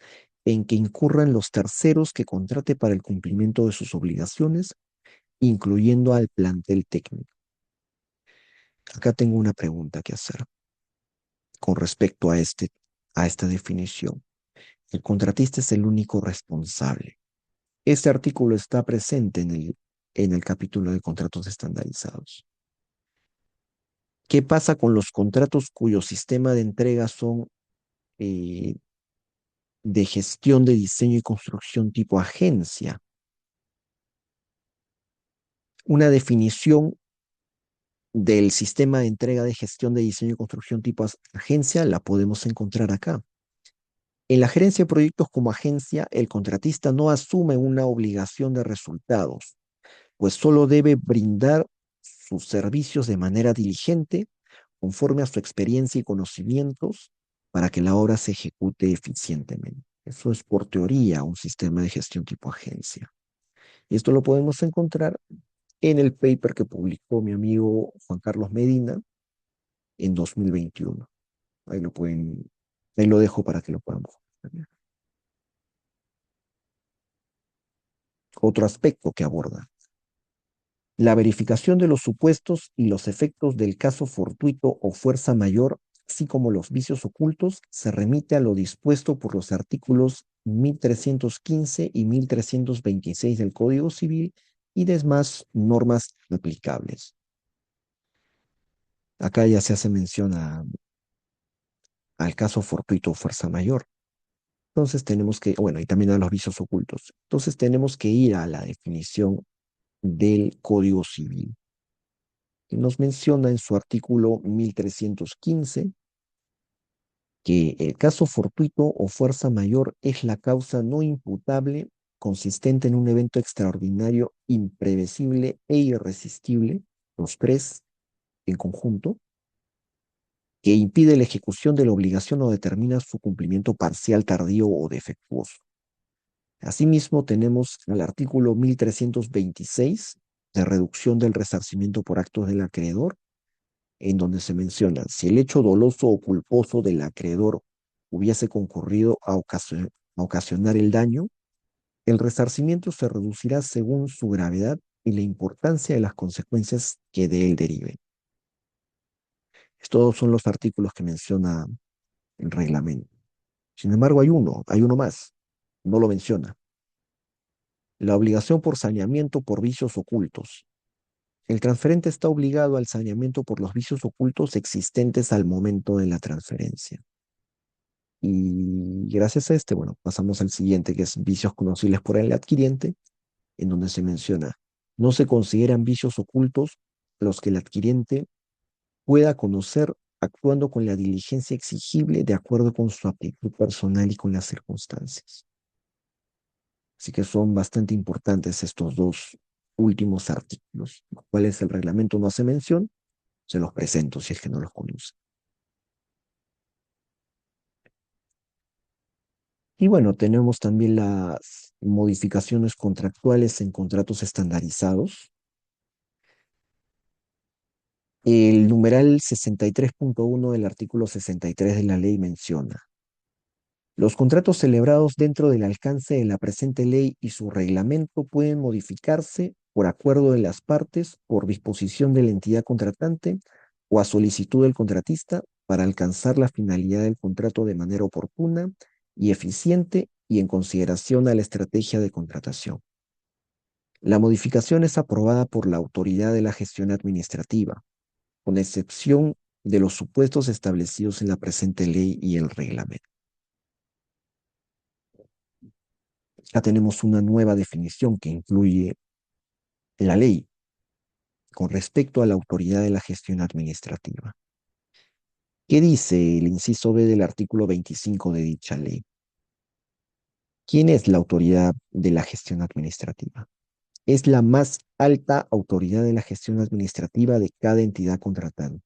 en que incurran los terceros que contrate para el cumplimiento de sus obligaciones, incluyendo al plantel técnico. Acá tengo una pregunta que hacer con respecto a esta definición. El contratista es el único responsable. Este artículo está presente en el capítulo de contratos estandarizados. ¿Qué pasa con los contratos cuyo sistema de entrega son eh, de gestión de diseño y construcción tipo agencia? Una definición del sistema de entrega de gestión de diseño y construcción tipo agencia la podemos encontrar acá. En la gerencia de proyectos como agencia, el contratista no asume una obligación de resultados, pues solo debe brindar sus servicios de manera diligente, conforme a su experiencia y conocimientos para que la obra se ejecute eficientemente. Eso es por teoría un sistema de gestión tipo agencia. Y esto lo podemos encontrar en el paper que publicó mi amigo Juan Carlos Medina en 2021. Ahí lo pueden, ahí lo dejo para que lo podamos ver. Otro aspecto que aborda: la verificación de los supuestos y los efectos del caso fortuito o fuerza mayor, así como los vicios ocultos, se remite a lo dispuesto por los artículos 1315 y 1326 del Código Civil y demás normas aplicables. Acá ya se hace mención al caso fortuito o fuerza mayor. Entonces tenemos que, bueno, y también a los vicios ocultos. Entonces tenemos que ir a la definición del Código Civil, que nos menciona en su artículo 1315 que el caso fortuito o fuerza mayor es la causa no imputable consistente en un evento extraordinario, imprevisible e irresistible, los tres en conjunto, que impide la ejecución de la obligación o determina su cumplimiento parcial, tardío o defectuoso. Asimismo, tenemos el artículo 1326 de reducción del resarcimiento por actos del acreedor, en donde se menciona: si el hecho doloso o culposo del acreedor hubiese concurrido a ocasionar el daño, el resarcimiento se reducirá según su gravedad y la importancia de las consecuencias que de él deriven. Estos son los artículos que menciona el reglamento. Sin embargo, hay uno más, no lo menciona: la obligación por saneamiento por vicios ocultos. El transferente está obligado al saneamiento por los vicios ocultos existentes al momento de la transferencia. Y gracias a este, bueno, pasamos al siguiente, que es vicios conocibles por el adquiriente, en donde se menciona: no se consideran vicios ocultos los que el adquiriente pueda conocer actuando con la diligencia exigible de acuerdo con su aptitud personal y con las circunstancias. Así que son bastante importantes estos dos últimos artículos, los cuales el reglamento no hace mención. Se los presento si es que no los conoce. Y bueno, tenemos también las modificaciones contractuales en contratos estandarizados. El numeral 63.1 del artículo 63 de la ley menciona: los contratos celebrados dentro del alcance de la presente ley y su reglamento pueden modificarse por acuerdo de las partes, por disposición de la entidad contratante o a solicitud del contratista para alcanzar la finalidad del contrato de manera oportuna y eficiente y en consideración a la estrategia de contratación. La modificación es aprobada por la autoridad de la gestión administrativa, con excepción de los supuestos establecidos en la presente ley y el reglamento. Ya tenemos una nueva definición que incluye la ley con respecto a la autoridad de la gestión administrativa. ¿Qué dice el inciso B del artículo 25 de dicha ley? ¿Quién es la autoridad de la gestión administrativa? Es la más alta autoridad de la gestión administrativa de cada entidad contratante.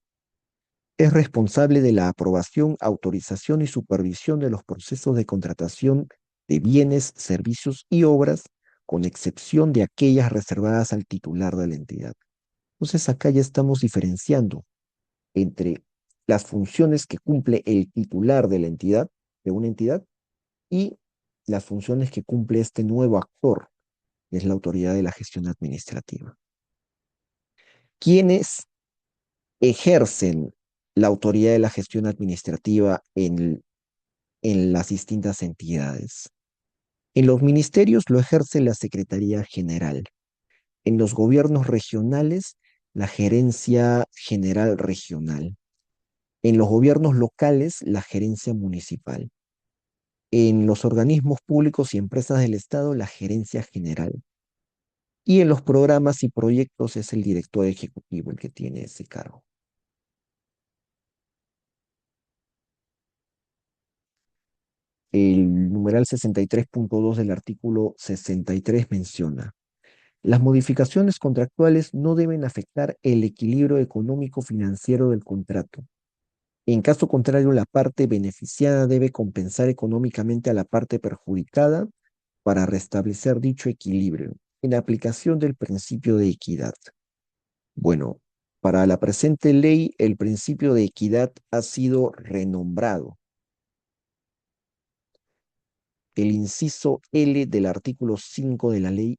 Es responsable de la aprobación, autorización y supervisión de los procesos de contratación de bienes, servicios y obras, con excepción de aquellas reservadas al titular de la entidad. Entonces acá ya estamos diferenciando entre las funciones que cumple el titular de la entidad, de una entidad, y las funciones que cumple este nuevo actor, que es la autoridad de la gestión administrativa. ¿Quiénes ejercen la autoridad de la gestión administrativa en las distintas entidades? En los ministerios lo ejerce la Secretaría General. En los gobiernos regionales, la Gerencia General Regional. En los gobiernos locales, la Gerencia Municipal. En los organismos públicos y empresas del Estado, la Gerencia General. Y en los programas y proyectos es el director ejecutivo el que tiene ese cargo. El numeral 63.2 del artículo 63 menciona: Las modificaciones contractuales no deben afectar el equilibrio económico-financiero del contrato. En caso contrario, la parte beneficiada debe compensar económicamente a la parte perjudicada para restablecer dicho equilibrio, en aplicación del principio de equidad. Bueno, para la presente ley, el principio de equidad ha sido renombrado. El inciso L del artículo 5 de la ley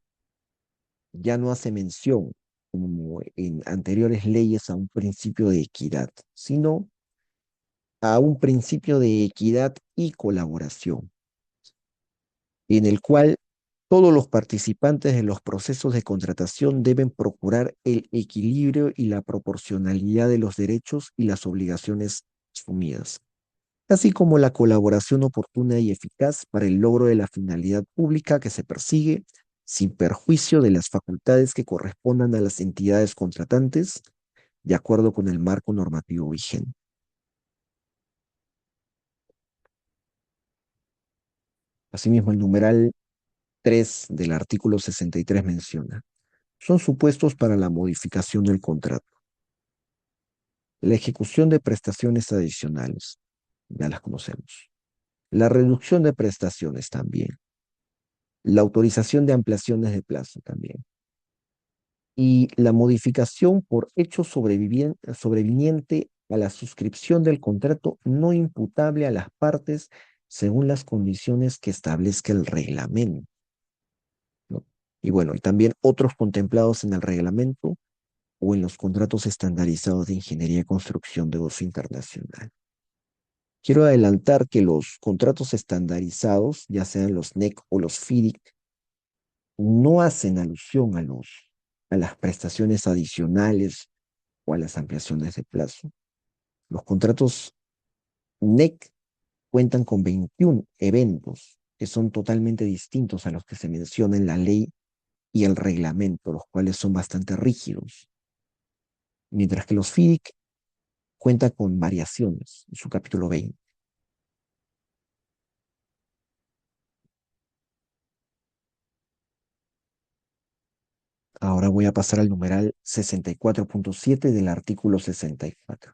ya no hace mención, como en anteriores leyes, a un principio de equidad, sino a un principio de equidad y colaboración, en el cual todos los participantes de los procesos de contratación deben procurar el equilibrio y la proporcionalidad de los derechos y las obligaciones asumidas, así como la colaboración oportuna y eficaz para el logro de la finalidad pública que se persigue, sin perjuicio de las facultades que correspondan a las entidades contratantes, de acuerdo con el marco normativo vigente. Asimismo, el numeral 3 del artículo 63 menciona: son supuestos para la modificación del contrato. La ejecución de prestaciones adicionales, ya las conocemos. La reducción de prestaciones también. La autorización de ampliaciones de plazo también. Y la modificación por hecho sobreviniente a la suscripción del contrato no imputable a las partes según las condiciones que establezca el reglamento, ¿no? Y bueno, y también otros contemplados en el reglamento o en los contratos estandarizados de ingeniería y construcción de uso internacional. Quiero adelantar que los contratos estandarizados, ya sean los NEC o los FIDIC, no hacen alusión a las prestaciones adicionales o a las ampliaciones de plazo. Los contratos NEC cuentan con 21 eventos que son totalmente distintos a los que se menciona en la ley y el reglamento, los cuales son bastante rígidos, mientras que los FIDIC cuentan con variaciones en su capítulo 20. Ahora voy a pasar al numeral 64.7 del artículo 64.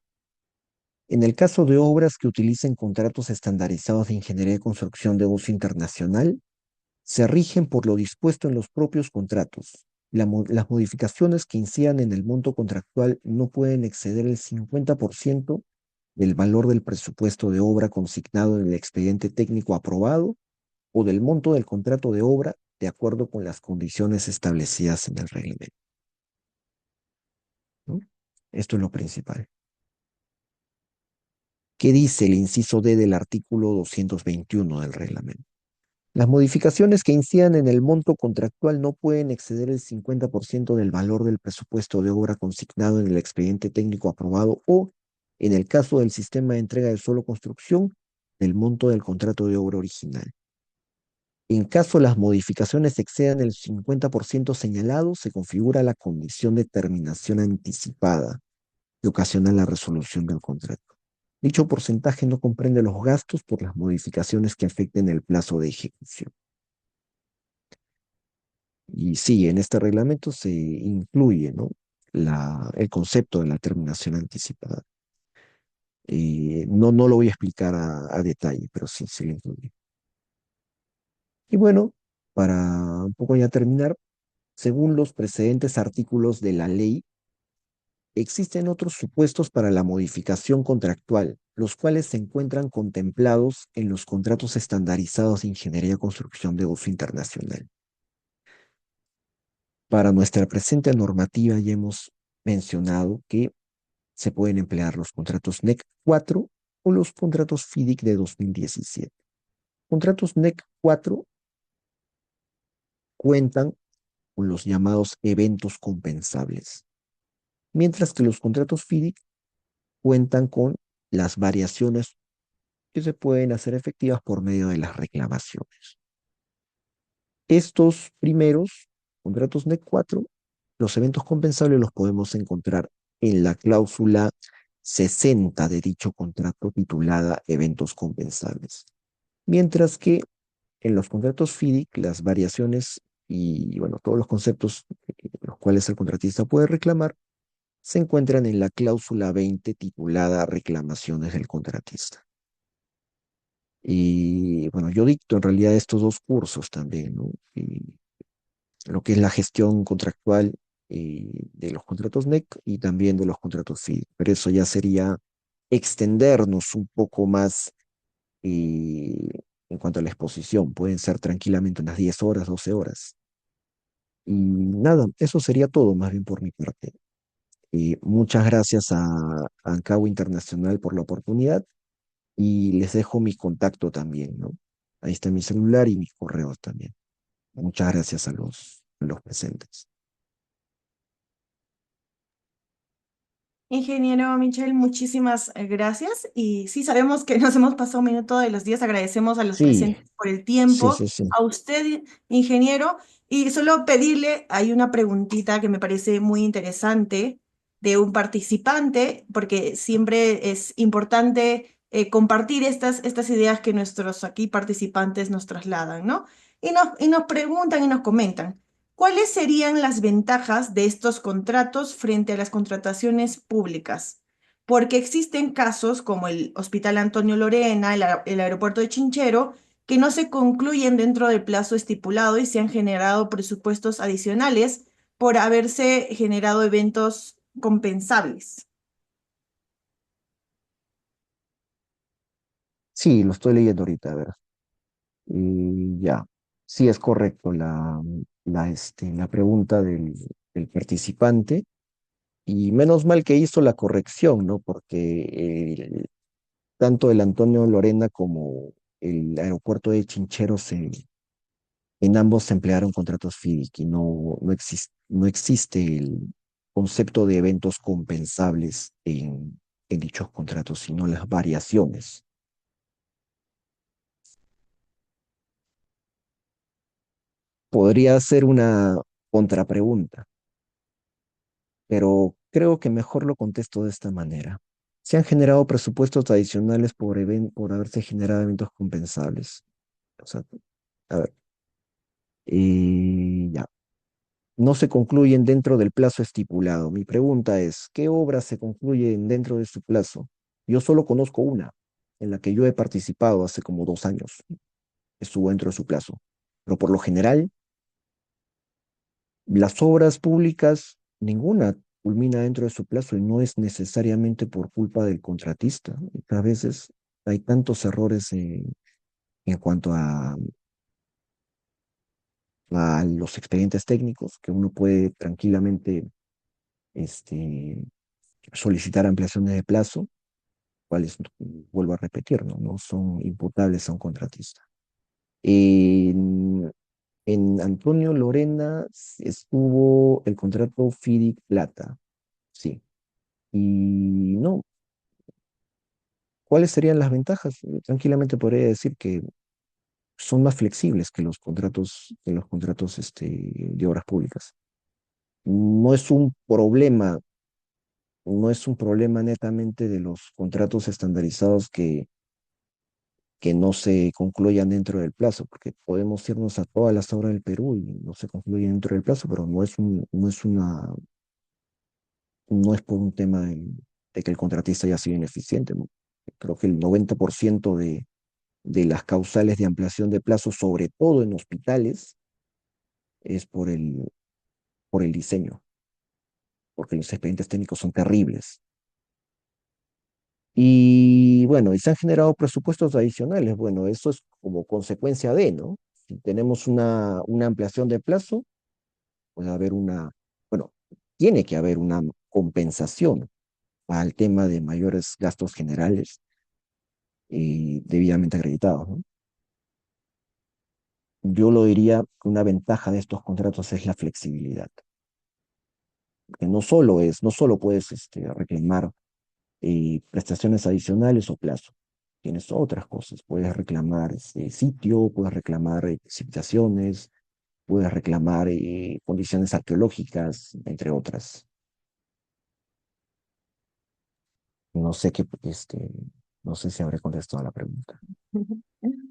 En el caso de obras que utilicen contratos estandarizados de ingeniería de construcción de uso internacional, se rigen por lo dispuesto en los propios contratos. Las modificaciones que incidan en el monto contractual no pueden exceder el 50% del valor del presupuesto de obra consignado en el expediente técnico aprobado o del monto del contrato de obra de acuerdo con las condiciones establecidas en el reglamento, ¿no? Esto es lo principal. ¿Qué dice el inciso D del artículo 221 del reglamento? Las modificaciones que incidan en el monto contractual no pueden exceder el 50% del valor del presupuesto de obra consignado en el expediente técnico aprobado o, en el caso del sistema de entrega de suelo construcción, del monto del contrato de obra original. En caso las modificaciones excedan el 50% señalado, se configura la condición de terminación anticipada que ocasiona la resolución del contrato. Dicho porcentaje no comprende los gastos por las modificaciones que afecten el plazo de ejecución. Y sí, en este reglamento se incluye, ¿no?, el concepto de la terminación anticipada. No, no lo voy a explicar a detalle, pero sí se lo incluye. Y bueno, para un poco ya terminar, según los precedentes artículos de la ley, existen otros supuestos para la modificación contractual, los cuales se encuentran contemplados en los contratos estandarizados de ingeniería y construcción de uso internacional. Para nuestra presente normativa ya hemos mencionado que se pueden emplear los contratos NEC 4 o los contratos FIDIC de 2017. Contratos NEC 4 cuentan con los llamados eventos compensables, mientras que los contratos FIDIC cuentan con las variaciones que se pueden hacer efectivas por medio de las reclamaciones. Estos primeros contratos NEC 4, los eventos compensables los podemos encontrar en la cláusula 60 de dicho contrato titulada eventos compensables. Mientras que en los contratos FIDIC las variaciones y bueno, todos los conceptos los cuales el contratista puede reclamar se encuentran en la cláusula 20 titulada Reclamaciones del contratista. Y bueno, yo dicto en realidad estos dos cursos también, ¿no? Y lo que es la gestión contractual de los contratos NEC y también de los contratos FI. Pero eso ya sería extendernos un poco más eh, en cuanto a la exposición. Pueden ser tranquilamente unas 10 horas, 12 horas. Y nada, eso sería todo más bien por mi parte. Y muchas gracias a Ancago Internacional por la oportunidad y les dejo mi contacto también, ¿no? Ahí está mi celular y mis correos también. Muchas gracias a los presentes. Ingeniero Michel, muchísimas gracias. Y sí, sabemos que nos hemos pasado un minuto de los días. Agradecemos a los Sí, presentes por el sí, tiempo, sí, sí. a usted, ingeniero. Y solo pedirle, hay una preguntita que me parece muy interesante de un participante, porque siempre es importante compartir estas ideas que nuestros aquí participantes nos trasladan, ¿no? Y nos preguntan y nos comentan. ¿Cuáles serían las ventajas de estos contratos frente a las contrataciones públicas? Porque existen casos como el Hospital Antonio Lorena, el aeropuerto de Chinchero, que no se concluyen dentro del plazo estipulado y se han generado presupuestos adicionales por haberse generado eventos compensables. Sí, lo estoy leyendo ahorita, a ver. Y ya, sí es correcto la pregunta del participante. Y menos mal que hizo la corrección, ¿no? Porque tanto el Antonio Lorena como el aeropuerto de Chinchero en ambos se emplearon contratos FIDIC y no existe el concepto de eventos compensables en dichos contratos, sino las variaciones. Podría hacer una contrapregunta, pero creo que mejor lo contesto de esta manera. Se han generado presupuestos adicionales por haberse generado eventos compensables. O sea, a ver, ya, no se concluyen dentro del plazo estipulado. Mi pregunta es, ¿qué obras se concluyen dentro de su plazo? Yo solo conozco una, en la que yo he participado hace como 2 años. Estuvo dentro de su plazo. Pero por lo general, las obras públicas, ninguna culmina dentro de su plazo y no es necesariamente por culpa del contratista. A veces hay tantos errores en cuanto a los expedientes técnicos que uno puede tranquilamente este, solicitar ampliaciones de plazo, cuales, vuelvo a repetir, no son imputables a un contratista. En, en Antonio Lorena estuvo el contrato FIDIC Plata, sí. Y no, ¿cuáles serían las ventajas? Tranquilamente podría decir que son más flexibles que los contratos de obras públicas. No es un problema, no es un problema netamente de los contratos estandarizados que no se concluyan dentro del plazo, porque podemos irnos a todas las obras del Perú y no se concluyen dentro del plazo, pero no es por un tema de que el contratista haya sido ineficiente, ¿no? Creo que el 90% de las causales de ampliación de plazo, sobre todo en hospitales, es por el diseño, porque los expedientes técnicos son terribles. Y bueno, y se han generado presupuestos adicionales. Bueno, eso es como consecuencia de, ¿no? Si tenemos una ampliación de plazo, puede haber bueno, tiene que haber una compensación al tema de mayores gastos generales y debidamente acreditados, ¿no? Yo lo diría que una ventaja de estos contratos es la flexibilidad, que no solo puedes reclamar prestaciones adicionales o plazo. Tienes otras cosas. Puedes reclamar sitio, puedes reclamar precipitaciones, puedes reclamar condiciones arqueológicas, entre otras. No sé no sé si habré contestado a la pregunta,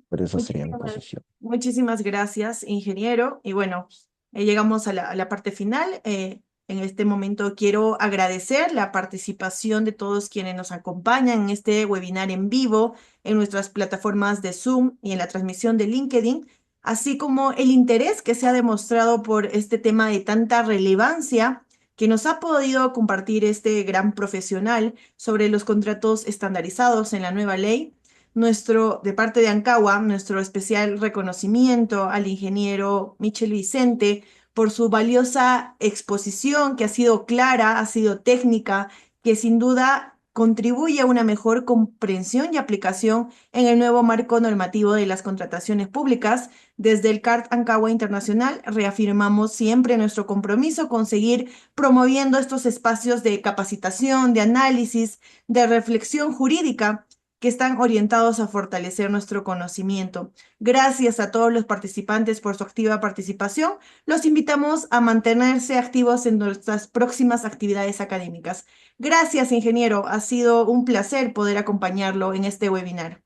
pero esa sería mi Muchísimas, posición. Muchísimas gracias, ingeniero. Y bueno, llegamos a la parte final. En este momento quiero agradecer la participación de todos quienes nos acompañan en este webinar en vivo, en nuestras plataformas de Zoom y en la transmisión de LinkedIn, así como el interés que se ha demostrado por este tema de tanta relevancia que nos ha podido compartir este gran profesional sobre los contratos estandarizados en la nueva ley. De parte de Ancagua, nuestro especial reconocimiento al ingeniero Michel Vicente por su valiosa exposición que ha sido clara, ha sido técnica, que sin duda contribuye a una mejor comprensión y aplicación en el nuevo marco normativo de las contrataciones públicas. Desde el CART Ancagua Internacional reafirmamos siempre nuestro compromiso con seguir promoviendo estos espacios de capacitación, de análisis, de reflexión jurídica que están orientados a fortalecer nuestro conocimiento. Gracias a todos los participantes por su activa participación. Los invitamos a mantenerse activos en nuestras próximas actividades académicas. Gracias, ingeniero. Ha sido un placer poder acompañarlo en este webinar.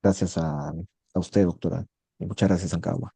Gracias a usted, doctora. Y muchas gracias, Ancagua.